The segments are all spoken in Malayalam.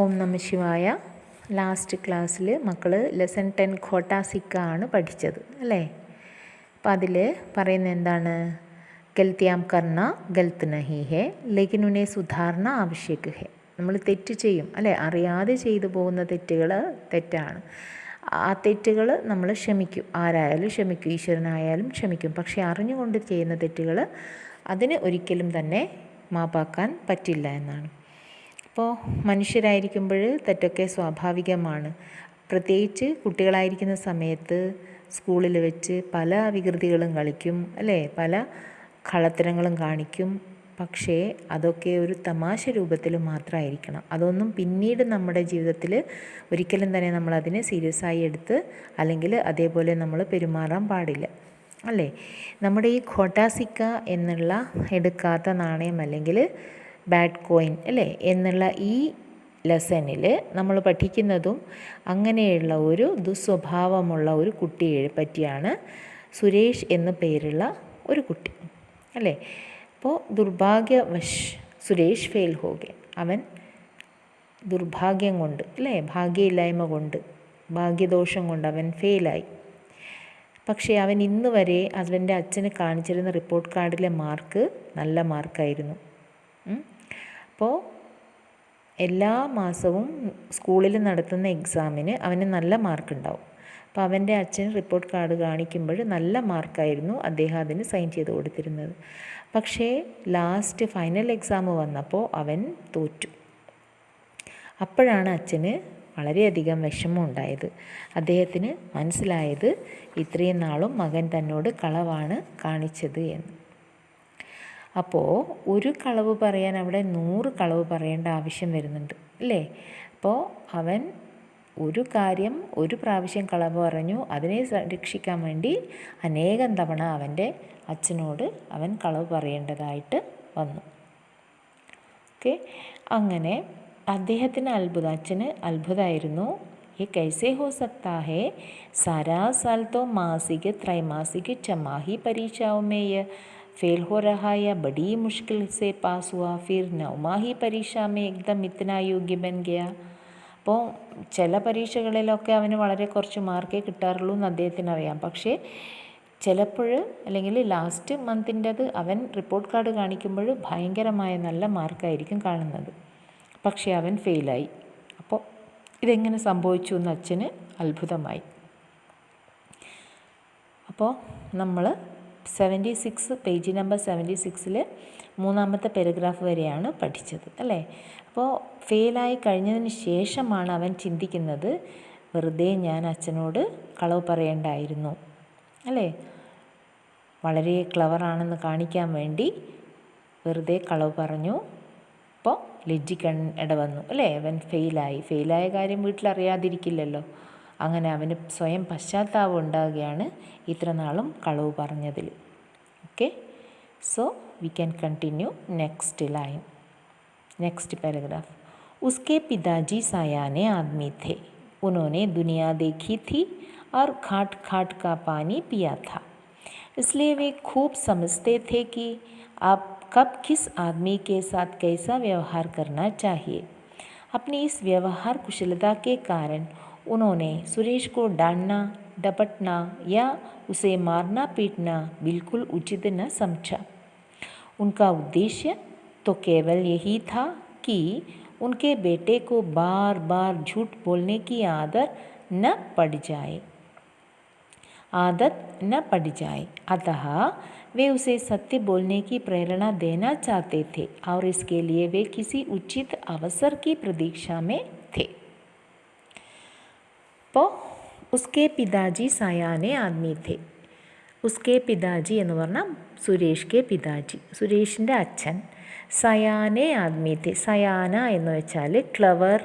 ഓം നമ ശിവായ. ലാസ്റ്റ് ക്ലാസ്സിൽ മക്കൾ ലെസൺ 10 ഖോട്ടാ സിക്ക ആണ് പഠിച്ചത് അല്ലേ? അപ്പം അതിൽ പറയുന്നത് എന്താണ്? ഗൽത്തിയാം കർണ ഗൽത്ത് നഹി ഹേ ലേക്കിൻ ഉന്നെ സുധാർണ ആവശ്യക് ഹേ. നമ്മൾ തെറ്റ് ചെയ്യും അല്ലേ? അറിയാതെ ചെയ്തു പോകുന്ന തെറ്റുകൾ തെറ്റാണ്. ആ തെറ്റുകൾ നമ്മൾ ക്ഷമിക്കും, ആരായാലും ക്ഷമിക്കും, ഈശ്വരനായാലും ക്ഷമിക്കും. പക്ഷേ അറിഞ്ഞുകൊണ്ട് ചെയ്യുന്ന തെറ്റുകൾ അതിന് ഒരിക്കലും തന്നെ മാപ്പാക്കാൻ പറ്റില്ല എന്നാണ്. അപ്പോൾ മനുഷ്യരായിരിക്കുമ്പോൾ തെറ്റൊക്കെ സ്വാഭാവികമാണ്. പ്രത്യേകിച്ച് കുട്ടികളായിരിക്കുന്ന സമയത്ത് സ്കൂളിൽ വെച്ച് പല വികൃതികളും കളിക്കും അല്ലേ? പല കള്ളത്തരങ്ങളും കാണിക്കും. പക്ഷേ അതൊക്കെ ഒരു തമാശ രൂപത്തിൽ മാത്രമായിരിക്കണം. അതൊന്നും പിന്നീട് നമ്മുടെ ജീവിതത്തിൽ ഒരിക്കലും തന്നെ നമ്മളതിനെ സീരിയസ് ആയി എടുത്ത് അല്ലെങ്കിൽ അതേപോലെ നമ്മൾ പെരുമാറാൻ പാടില്ല അല്ലേ? നമ്മുടെ ഈ ഖോട്ടാ സിക്ക എന്നുള്ള എടുക്കാത്ത നാണയം അല്ലെങ്കിൽ ബാഡ് കോയിൻ അല്ലേ എന്നുള്ള ഈ ലെസണിൽ നമ്മൾ പഠിക്കുന്നതും അങ്ങനെയുള്ള ഒരു ദുസ്വഭാവമുള്ള ഒരു കുട്ടിയെ പറ്റിയാണ്. സുരേഷ് എന്ന പേരുള്ള ഒരു കുട്ടി അല്ലേ? അപ്പോൾ ദുർഭാഗ്യവശ് സുരേഷ് ഫെയിൽ ഹോകെ. അവൻ ദുർഭാഗ്യം കൊണ്ട് അല്ലേ, ഭാഗ്യമില്ലായ്മ കൊണ്ട്, ഭാഗ്യദോഷം കൊണ്ട് അവൻ ഫെയിലായി. പക്ഷേ അവൻ ഇന്ന് വരെ അവൻ്റെ അച്ഛന് കാണിച്ചിരുന്ന റിപ്പോർട്ട് കാർഡിലെ മാർക്ക് നല്ല മാർക്കായിരുന്നു. അപ്പോൾ എല്ലാ മാസവും സ്കൂളിൽ നടത്തുന്ന എക്സാമിന് അവന് നല്ല മാർക്കുണ്ടാവും. അപ്പോൾ അവൻ്റെ അച്ഛൻ റിപ്പോർട്ട് കാർഡ് കാണിക്കുമ്പോൾ നല്ല മാർക്കായിരുന്നു അദ്ദേഹം അതിന് സൈൻ ചെയ്ത് കൊടുത്തിരുന്നത്. പക്ഷേ ലാസ്റ്റ് ഫൈനൽ എക്സാം വന്നപ്പോൾ അവൻ തോറ്റു. അപ്പോഴാണ് അച്ഛന് വളരെയധികം വിഷമം ഉണ്ടായത്. അദ്ദേഹത്തിന് മനസ്സിലായത് ഇത്രയും നാളും മകൻ തന്നോട് കളവാണ് കാണിച്ചത് എന്ന്. അപ്പോൾ ഒരു കളവ് പറയാൻ അവിടെ 100 കളവ് പറയേണ്ട ആവശ്യം വരുന്നുണ്ട് അല്ലേ? അപ്പോൾ അവൻ ഒരു കാര്യം ഒരു പ്രാവശ്യം കളവ് പറഞ്ഞു, അതിനെ രക്ഷിക്കാൻ വേണ്ടി അനേകം തവണ അവൻ്റെ അച്ഛനോട് അവൻ കളവ് പറയേണ്ടതായിട്ട് വന്നു. ഓക്കെ, അങ്ങനെ അദ്ദേഹത്തിന് അച്ഛന് അത്ഭുതമായിരുന്നു. ये कैसे हो सकता है? सारा साल तो मासिक त्रैमासिक छमाही परीक्षाओं में यह फेल हो रहा या बड़ी मुश्किल से पास हुआ, फिर नौमाही परीक्षा में एकदम इतना योग्य बन गया. അപ്പോൾ ചില പരീക്ഷകളിലൊക്കെ അവന് വളരെ കുറച്ച് മാർക്കേ കിട്ടാറുള്ളൂ എന്ന് അദ്ദേഹത്തിന് അറിയാം. പക്ഷേ ചിലപ്പോൾ അല്ലെങ്കിൽ ലാസ്റ്റ് മന്തിൻ്റെത് അവൻ റിപ്പോർട്ട് കാർഡ് കാണിക്കുമ്പോൾ ഭയങ്കരമായ നല്ല മാർക്കായിരിക്കും കാണുന്നത്. പക്ഷേ അവൻ ഫെയിലായി. അപ്പോൾ ഇതെങ്ങനെ സംഭവിച്ചു എന്ന് അച്ഛന് അത്ഭുതമായി. അപ്പോൾ നമ്മൾ 76 പേജ് നമ്പർ 76 മൂന്നാമത്തെ പാരഗ്രാഫ് വരെയാണ് പഠിച്ചത് അല്ലേ? അപ്പോൾ ഫെയിലായി കഴിഞ്ഞതിന് ശേഷമാണ് അവൻ ചിന്തിക്കുന്നത്, വെറുതെ ഞാൻ അച്ഛനോട് കളവ് പറയേണ്ടായിരുന്നു അല്ലേ? വളരെ ക്ലവറാണെന്ന് കാണിക്കാൻ വേണ്ടി വെറുതെ കളവ് പറഞ്ഞു. അപ്പോൾ ലജ്ജിക്കാൻ ഇടവന്നു അല്ലേ? അവൻ ഫെയിലായ കാര്യം വീട്ടിലറിയാതിരിക്കില്ലല്ലോ. അങ്ങനെ അവന് സ്വയം പശ്ചാത്താപം ഉണ്ടാകുകയാണ് ഇത്ര നാളും കളവ് പറഞ്ഞതിൽ. Okay, so we can continue next line, next paragraph. उसके पिताजी सयाने आदमी थे. उन्होंने दुनिया देखी थी और घाट घाट का पानी पिया था. इसलिए वे खूब समझते थे कि आप कब किस आदमी के साथ कैसा व्यवहार करना चाहिए. अपनी इस व्यवहार कुशलता के कारण उन्होंने सुरेश को डांटना डपटना या उसे मारना पीटना बिल्कुल उचित न समझा. उनका उद्देश्य तो केवल यही था कि उनके बेटे को बार बार झूठ बोलने की आदत न पड़ जाए. अतः वे उसे सत्य बोलने की प्रेरणा देना चाहते थे और इसके लिए वे किसी उचित अवसर की प्रतीक्षा में थे. അപ്പോൾ ഉസ്കെ പിതാജി സയാനെ ആദ്മി थे. ഉസ്കെ പിതാജി എന്ന് പറഞ്ഞാൽ സുരേഷ് കെ പിതാജി, സുരേഷിൻ്റെ അച്ഛൻ. സയാനെ ആദ്മി थे. സയാന എന്ന് വെച്ചാൽ ക്ലവർ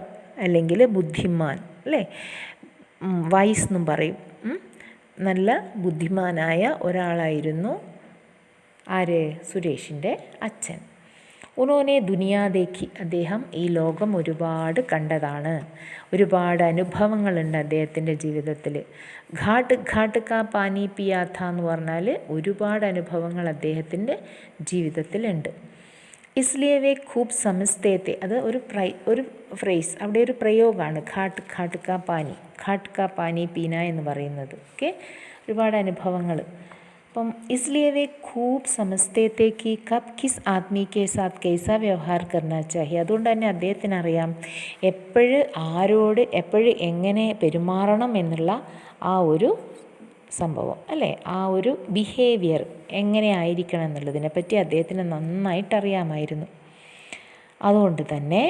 അല്ലെങ്കിൽ ബുദ്ധിമാൻ അല്ലേ? വൈസ് എന്നും പറയും. നല്ല ബുദ്ധിമാനായ ഒരാളായിരുന്നു ആര്? സുരേഷിൻ്റെ അച്ഛൻ. ഉനോനെ ദുനിയാ ദേഖി. അദ്ദേഹം ഈ ലോകം ഒരുപാട് കണ്ടതാണ്. ഒരുപാട് അനുഭവങ്ങളുണ്ട് അദ്ദേഹത്തിൻ്റെ ജീവിതത്തിൽ. ഘാട്ട് ഘാട്ട് കാ പാനി പിയാത്ത എന്ന് പറഞ്ഞാൽ ഒരുപാട് അനുഭവങ്ങൾ അദ്ദേഹത്തിൻ്റെ ജീവിതത്തിലുണ്ട്. ഇസ്ലിയെ വേ ഖൂബ് സമസ്തേ തെ, അത് ഒരു ഫ്രേസ്, അവിടെ ഒരു പ്രയോഗമാണ്. ഘാട്ട് കാ പാനി പീന എന്ന് പറയുന്നത്. ഓക്കെ, ഒരുപാട് അനുഭവങ്ങൾ. അപ്പം ഇസ്ലിയെ വേ ഖൂബ് സമസ്തേ തെ കി കബ് കിസ് ആദ്മി കെ സാത്ത് കൈസാ വ്യവഹാർ കർണാ ചാഹിയെ. അതുകൊണ്ട് തന്നെ അദ്ദേഹത്തിന് അറിയാം ആരോട് എപ്പോഴും എങ്ങനെ പെരുമാറണം എന്നുള്ള ആ ഒരു സംഭവം, അല്ലേ, ആ ഒരു ബിഹേവിയർ എങ്ങനെ ആയിരിക്കണം എന്നുള്ളതിനെ പറ്റി അദ്ദേഹത്തിന് നന്നായിട്ട് അറിയാമായിരുന്നു. അതുകൊണ്ട് തന്നെ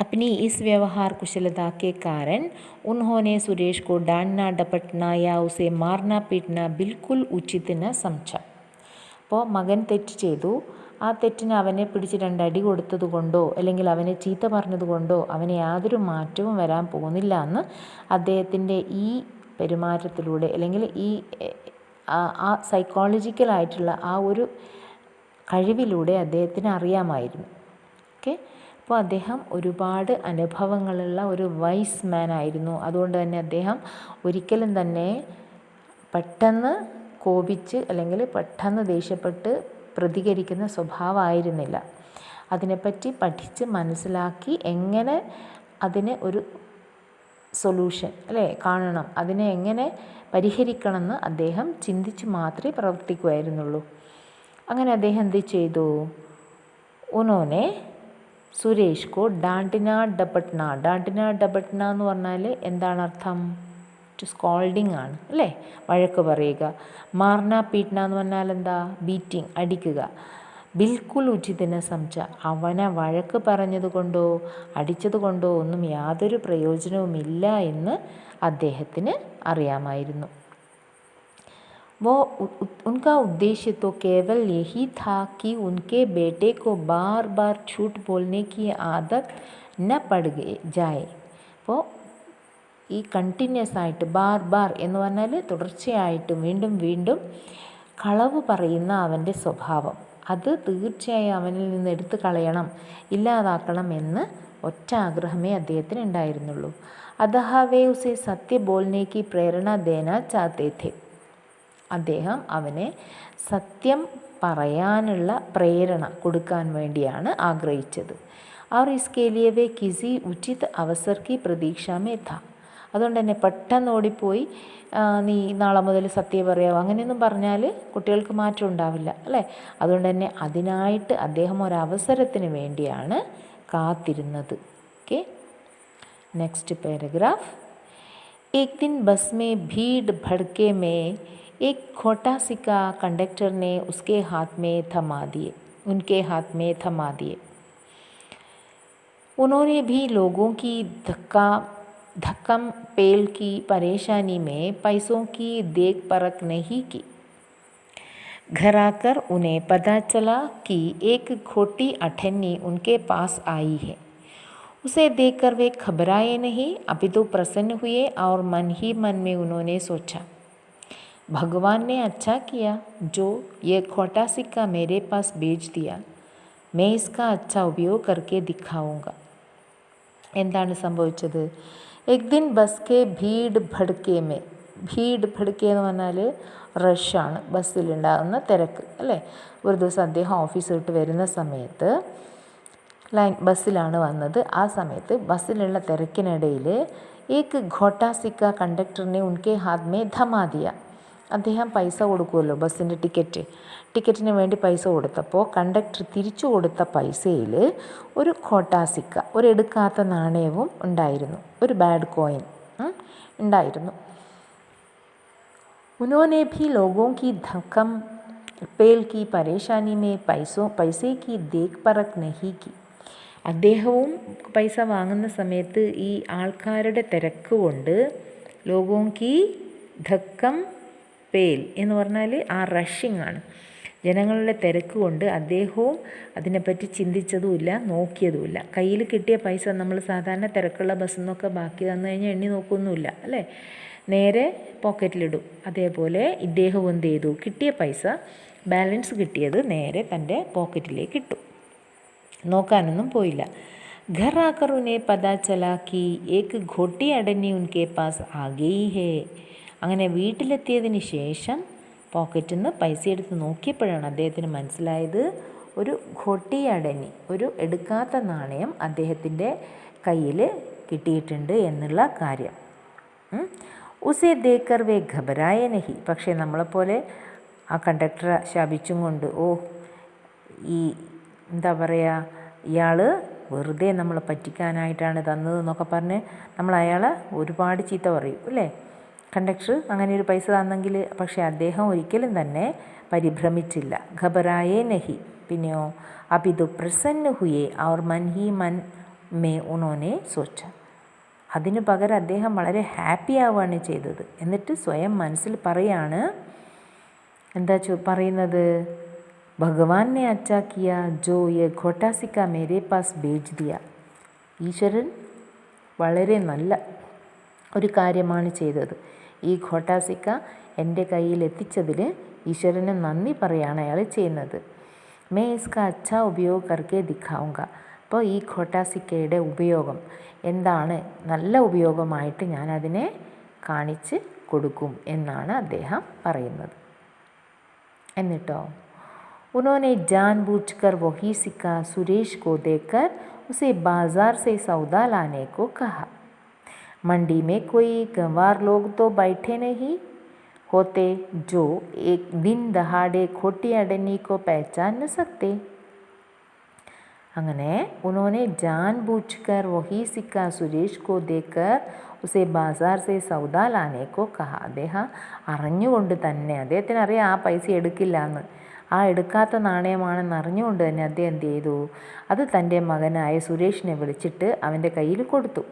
अपनी इस व्यवहार कुशलता के कारण उन्होंने सुरेश को डांटना डपटना या उसे मारना पीटना बिल्कुल उचित न समझा. അപ്പോൾ മകൻ തെറ്റ് ചെയ്തു, ആ തെറ്റിന് അവനെ പിടിച്ച് 2 അടി കൊടുത്തത് കൊണ്ടോ അല്ലെങ്കിൽ അവനെ ചീത്ത പറഞ്ഞത് കൊണ്ടോ അവന് യാതൊരു മാറ്റവും വരാൻ പോകുന്നില്ല എന്ന് അദ്ദേഹത്തിൻ്റെ ഈ പെരുമാറ്റത്തിലൂടെ അല്ലെങ്കിൽ ഈ ആ സൈക്കോളജിക്കലായിട്ടുള്ള ആ ഒരു കഴിവിലൂടെ അദ്ദേഹത്തിന് അറിയാമായിരുന്നു. ഓക്കെ, അപ്പോൾ അദ്ദേഹം ഒരുപാട് അനുഭവങ്ങളുള്ള ഒരു വൈസ് മാൻ ആയിരുന്നു. അതുകൊണ്ട് തന്നെ അദ്ദേഹം ഒരിക്കലും തന്നെ പെട്ടെന്ന് കോപിച്ച് അല്ലെങ്കിൽ പെട്ടെന്ന് ദേഷ്യപ്പെട്ട് പ്രതികരിക്കുന്ന സ്വഭാവമായിരുന്നില്ല. അതിനെപ്പറ്റി പഠിച്ച് മനസ്സിലാക്കി എങ്ങനെ അതിന് ഒരു സൊല്യൂഷൻ കാണണം, അതിനെ എങ്ങനെ പരിഹരിക്കണമെന്ന് അദ്ദേഹം ചിന്തിച്ച് മാത്രമേ പ്രവർത്തിക്കുമായിരുന്നുള്ളൂ. അങ്ങനെ അദ്ദേഹം എന്ത് ചെയ്തു? ഉനോനെ സുരേഷ് കോ ഡാണ്ടിന ഡപട്ന എന്ന് പറഞ്ഞാൽ എന്താണ് അർത്ഥം? സ്കോൾഡിങ് ആണ്, അല്ലേ, വഴക്ക് പറയുക. മാർന പീട്ന എന്ന് പറഞ്ഞാൽ എന്താ? ബീറ്റിംഗ്, അടിക്കുക. ബിൽക്കുൽ ഉചിതനെ സംച, അവനെ വഴക്ക് പറഞ്ഞത് കൊണ്ടോ അടിച്ചത് കൊണ്ടോ ഒന്നും യാതൊരു പ്രയോജനവുമില്ല എന്ന് അദ്ദേഹത്തിന് അറിയാമായിരുന്നു. वो उनका उद्देश्य तो केवल यही था कि उनके बेटे को बार बार झूठ बोलने की आदत न पड़ जाए. അപ്പോൾ ഈ കണ്ടിന്യൂസ് ആയിട്ട് ബാർ എന്ന് പറഞ്ഞാൽ തുടർച്ചയായിട്ട് വീണ്ടും വീണ്ടും കളവ് പറയുന്ന അവൻ്റെ സ്വഭാവം, അത് തീർച്ചയായും അവനിൽ നിന്ന് എടുത്തു കളയണം, ഇല്ലാതാക്കണം എന്ന് ഒറ്റ ആഗ്രഹമേ അദ്ദേഹത്തിന് ഉണ്ടായിരുന്നുള്ളൂ. അതഹ വേ ഉസേ സത്യ ബോൾനേക്ക് പ്രേരണ ദേന ചാത്തേ थे. അദ്ദേഹം അവനെ സത്യം പറയാനുള്ള പ്രേരണ കൊടുക്കാൻ വേണ്ടിയാണ് ആഗ്രഹിച്ചത്. और इसके लिए वे किसी उचित अवसर की प्रतीक्षा में था. അതുകൊണ്ട് തന്നെ പെട്ടെന്ന് ഓടിപ്പോയി നീ നാളെ മുതൽ സത്യം പറയാമോ അങ്ങനെയൊന്നും പറഞ്ഞാൽ കുട്ടികൾക്ക് മാറ്റം ഉണ്ടാവില്ല, അല്ലേ. അതുകൊണ്ട് തന്നെ അതിനായിട്ട് അദ്ദേഹം ഒരവസരത്തിന് വേണ്ടിയാണ് കാത്തിരുന്നത്. Okay, next paragraph. एक दिन बस में भीड़ भड़के में एक खोटा सिक्का कंडक्टर ने उनके हाथ में थमा दिए. उन्होंने भी लोगों की धक्कम पेल की परेशानी में पैसों की देख परख नहीं की. घर आकर उन्हें पता चला कि एक खोटी अठन्नी उनके पास आई है. उसे देखकर वे घबराए नहीं, अपितु प्रसन्न हुए और मन ही मन में उन्होंने सोचा, भगवान ने अच्छा किया जो ये खोटा सिक्का मेरे पास भेज दिया. मैं इसका अच्छा उपयोग करके दिखाऊंगा. എന്താണ് സംഭവിച്ചത്? എക് ദിൻ ബസ് കെ ഭീഡ് ഭഡ്കെ മേ, ഭീഡ് ഭഡ്കെ എന്ന് പറഞ്ഞാൽ റഷാണ്, ബസ്സിലുണ്ടാകുന്ന തിരക്ക്, അല്ലേ. ഒരു ദിവസം അദ്ദേഹം ഓഫീസ് വിട്ട് വരുന്ന സമയത്ത് ബസ്സിലാണ് വന്നത്. ആ സമയത്ത് ബസ്സിലുള്ള തിരക്കിനിടയിൽ ഏക്ക് ഘോട്ടാ സിക്ക കണ്ടക്ടറിനെ ഉൻകെ ഹാത്ത് മേ ധമാ ദിയ. അദ്ദേഹം പൈസ കൊടുക്കുമല്ലോ, ബസ്സിൻ്റെ ടിക്കറ്റിന് വേണ്ടി പൈസ കൊടുത്തപ്പോൾ കണ്ടക്ടർ തിരിച്ചു കൊടുത്ത പൈസയിൽ ഒരു ഖോട്ടാ സിക്ക, ഒരു എടുക്കാത്ത നാണയവും ഉണ്ടായിരുന്നു, ഒരു ബാഡ് കോയിൻ ഉണ്ടായിരുന്നു. उन्होंने भी लोगों की धक्कम पेल की परेशानी में पैसे की देख परख नहीं की. അദ്ദേഹവും പൈസ വാങ്ങുന്ന സമയത്ത് ഈ ആൾക്കാരുടെ തിരക്ക് കൊണ്ട് ലോഗോं की धक्कम പേൽ എന്ന് പറഞ്ഞാൽ ആ റഷിങ് ആണ്, ജനങ്ങളുടെ തിരക്ക് കൊണ്ട് അദ്ദേഹവും അതിനെപ്പറ്റി ചിന്തിച്ചതുമില്ല, നോക്കിയതുമില്ല. കയ്യിൽ കിട്ടിയ പൈസ നമ്മൾ സാധാരണ തിരക്കുള്ള ബസ്സിൽ നിന്നൊക്കെ ബാക്കി തന്നു കഴിഞ്ഞാൽ എണ്ണി നോക്കൊന്നുമില്ല, അല്ലേ, നേരെ പോക്കറ്റിലിടും. അതേപോലെ ഇദ്ദേഹവും എന്ത് ചെയ്തു? കിട്ടിയ പൈസ, ബാലൻസ് കിട്ടിയത് നേരെ തൻ്റെ പോക്കറ്റിലേക്ക് ഇട്ടു, നോക്കാനൊന്നും പോയില്ല. घर आकर उन्हें पता चला कि एक घोटी अडन्नी उनके पास आ गई है. അങ്ങനെ വീട്ടിലെത്തിയതിന് ശേഷം പോക്കറ്റിൽ നിന്ന് പൈസ എടുത്ത് നോക്കിയപ്പോഴാണ് അദ്ദേഹത്തിന് മനസ്സിലായത്, ഒരു ഘൊട്ടിയടനി, ഒരു എടുക്കാത്ത നാണയം അദ്ദേഹത്തിൻ്റെ കയ്യിൽ കിട്ടിയിട്ടുണ്ട് എന്നുള്ള കാര്യം. ഉസേ ദേക്കർ വേ ഘബരായ നഹി. പക്ഷേ നമ്മളെപ്പോലെ ആ കണ്ടക്ടറെ ശപിച്ചും കൊണ്ട്, ഈ എന്താ പറയുക, ഇയാൾ വെറുതെ നമ്മളെ പറ്റിക്കാനായിട്ടാണ് തന്നതെന്നൊക്കെ പറഞ്ഞ് നമ്മൾ അയാളെ ഒരുപാട് ചീത്ത പറയും അല്ലേ. കണ്ടക്ടർ അങ്ങനെ ഒരു പൈസ തന്നെങ്കിൽ. പക്ഷേ അദ്ദേഹം ഒരിക്കലും തന്നെ പരിഭ്രമിച്ചില്ല. ഘബരായേ നഹി. പിന്നെയോ അഭിതു Prasanna ഹുയേ our Mann he Mann may ഉണോനെ സോച്ച. അതിനു പകരം അദ്ദേഹം വളരെ ഹാപ്പി ആവുകയാണ് ചെയ്തത്. എന്നിട്ട് സ്വയം മനസ്സിൽ പറയാണ്, എന്താ പറയുന്നത്, ഭഗവാൻ നെ അച്ഛാ കിയ ജോ യെ ഘോട്ടാ സിക്ക മേരെ പാസ് ഭേജ് ദിയ. ഈശ്വരൻ വളരെ നല്ല ഒരു കാര്യമാണ് ചെയ്തത്. ഈ ഘോട്ടാ സിക്ക എൻ്റെ കയ്യിൽ എത്തിച്ചതിൽ ഈശ്വരന് നന്ദി പറയാണ് അയാൾ ചെയ്യുന്നത്. മേ ഇസ്ക അച്ഛാ ഉപയോഗ കർക്കെ ദിഖാവുക. അപ്പോൾ ഈ ഘോട്ടാ സിക്കയുടെ ഉപയോഗം എന്താണ്, നല്ല ഉപയോഗമായിട്ട് ഞാനതിനെ കാണിച്ച് കൊടുക്കും എന്നാണ് അദ്ദേഹം പറയുന്നത്. എന്നിട്ടോ उन्होंने जानबूझकर वही सिक्का सुरेश को देकर उसे बाजार से सौदा लाने को कहा. मंडी में कोई गंवार लोग तो बैठे नहीं होते जो एक दिन दहाड़े खोटी अडनी को पहचान न सकते. അങ്ങനെ उन्होंने जानबूझकर वही सिक्का सुरेश को देकर उसे बाजार से सौदा लाने को कहा. അദ്ദേഹം അറിഞ്ഞുകൊണ്ട് തന്നെ, അദ്ദേഹത്തിന് അറിയാം ആ പൈസ എടുക്കില്ല എന്ന്, ആ എടുക്കാത്ത നാണയമാണെന്ന് അറിഞ്ഞുകൊണ്ട് തന്നെ അദ്ദേഹം എന്ത് ചെയ്തു, അത് തൻ്റെ മകനായ സുരേഷിനെ വിളിച്ചിട്ട് അവൻ്റെ കയ്യിൽ കൊടുത്തു.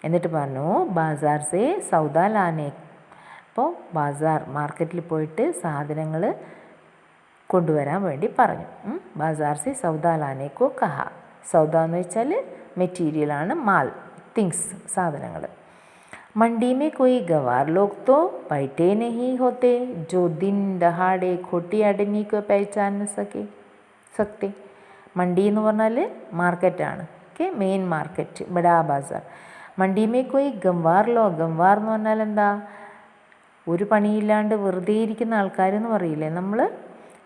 എന്നിട്ട് പറഞ്ഞു ബാസാർ സേ സൗദ ലാനെ. അപ്പോൾ ബാസാർ, മാർക്കറ്റിൽ പോയിട്ട് സാധനങ്ങൾ കൊണ്ടുവരാൻ വേണ്ടി പറഞ്ഞു. ബാസാർ സേ സൗദ ലാനെ കോ കഹ. സൗദ എന്ന് വെച്ചാൽ മെറ്റീരിയലാണ്, മാൽ, തിങ്സ്, സാധനങ്ങൾ. मंडी में कोई गवार लोग तो बैठे नहीं होते जो दिन दहाड़े खोटी अडनी को पहचान सकते. മണ്ടി എന്ന് പറഞ്ഞാൽ മാർക്കറ്റാണ്. ഓക്കെ, മെയിൻ മാർക്കറ്റ്, ബഡാ ബാസാർ. മണ്ടിമേ കോയി ഗംവാർ ലോ. ഗംവാർ എന്ന് പറഞ്ഞാൽ എന്താ, ഒരു പണിയില്ലാണ്ട് വെറുതെ ഇരിക്കുന്ന ആൾക്കാരെന്ന് പറയില്ലേ നമ്മൾ.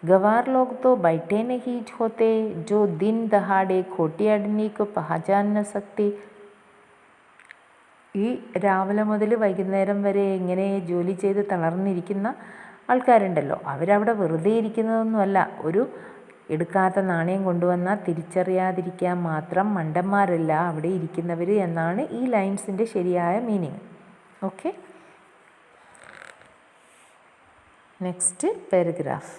ഗവാർ ലോഗ് തോ ബൈഠേ നഹി ഹോത്തെ ജോ ദിൻ ദഹാടെ ഖോട്ടി അഡ്നി കോ പഹചാൻ ന സക്തി. ഈ രാവിലെ മുതൽ വൈകുന്നേരം വരെ ഇങ്ങനെ ജോലി ചെയ്ത് തളർന്നിരിക്കുന്ന ആൾക്കാരുണ്ടല്ലോ, അവരവിടെ വെറുതെ ഇരിക്കുന്നതൊന്നുമല്ല. ഒരു എടുക്കാത്ത നാണയം കൊണ്ടുവന്നാൽ തിരിച്ചറിയാതിരിക്കാൻ മാത്രം മണ്ടന്മാരല്ല അവിടെ ഇരിക്കുന്നവർ എന്നാണ് ഈ ലൈൻസിൻ്റെ ശരിയായ മീനിങ്. Okay, next paragraph.